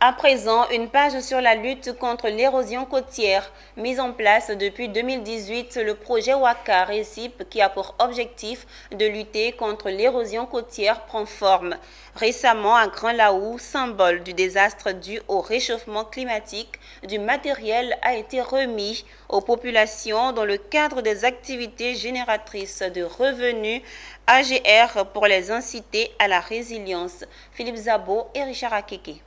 À présent, une page sur la lutte contre l'érosion côtière. Mise en place depuis 2018, le projet WACA RECIP, qui a pour objectif de lutter contre l'érosion côtière, prend forme. Récemment, à Grand Laou, symbole du désastre dû au réchauffement climatique, du matériel a été remis aux populations dans le cadre des activités génératrices de revenus AGR pour les inciter à la résilience. Philippe Zabo et Richard Akeke.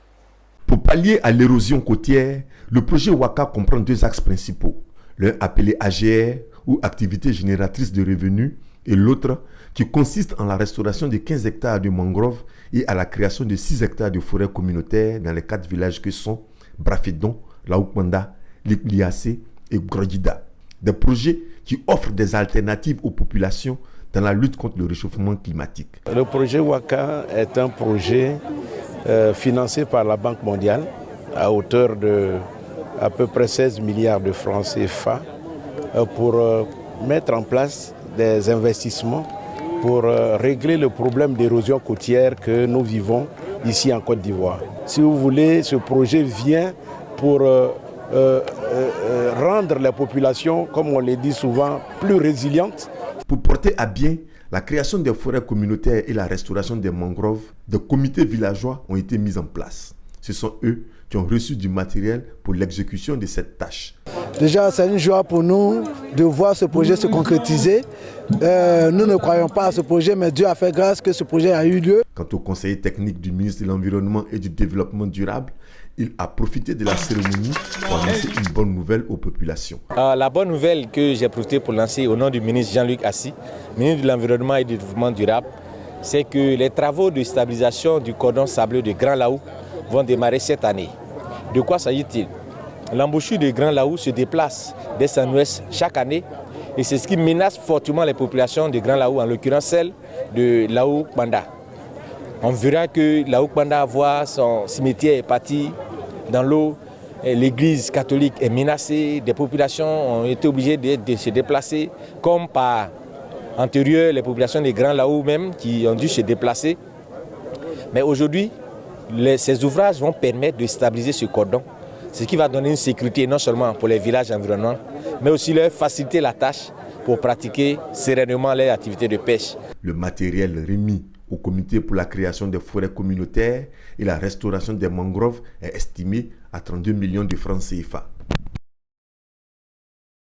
Pour pallier à l'érosion côtière, le projet WACA comprend deux axes principaux. L'un appelé AGR, ou activité génératrice de revenus, et l'autre qui consiste en la restauration de 15 hectares de mangroves et à la création de 6 hectares de forêts communautaires dans les 4 villages que sont Brafedon, Laoukmanda, Likliassé et Grodida. Des projets qui offrent des alternatives aux populations dans la lutte contre le réchauffement climatique. Le projet WACA est un projet financé par la Banque mondiale à hauteur de à peu près 16 milliards de francs CFA pour mettre en place des investissements pour régler le problème d'érosion côtière que nous vivons ici en Côte d'Ivoire. Si vous voulez, ce projet vient pour rendre les populations, comme on le dit souvent, plus résilientes. Pour porter à bien la création des forêts communautaires et la restauration des mangroves, des comités villageois ont été mis en place. Ce sont eux qui ont reçu du matériel pour l'exécution de cette tâche. Déjà, c'est une joie pour nous de voir ce projet se concrétiser. Nous ne croyons pas à ce projet, mais Dieu a fait grâce que ce projet a eu lieu. Quant au conseiller technique du ministre de l'Environnement et du Développement durable, il a profité de la cérémonie pour annoncer une bonne nouvelle aux populations. La bonne nouvelle que j'ai profité pour lancer au nom du ministre Jean-Luc Assis, ministre de l'Environnement et du Développement durable, c'est que les travaux de stabilisation du cordon sableux de Grand Laou vont démarrer cette année. De quoi s'agit-il? L'embouchure de Grand Laou se déplace d'est en ouest chaque année et c'est ce qui menace fortement les populations de Grand Laou, en l'occurrence celle de Laoukmanda. On verra que Laoukmanda voit son cimetière est parti dans l'eau, l'église catholique est menacée, des populations ont été obligées de se déplacer, comme par antérieur les populations de Grand Laou même qui ont dû se déplacer. Mais aujourd'hui, ces ouvrages vont permettre de stabiliser ce cordon, ce qui va donner une sécurité non seulement pour les villages environnants, mais aussi leur faciliter la tâche pour pratiquer sereinement leurs activités de pêche. Le matériel remis au comité pour la création des forêts communautaires et la restauration des mangroves est estimé à 32 millions de francs CFA.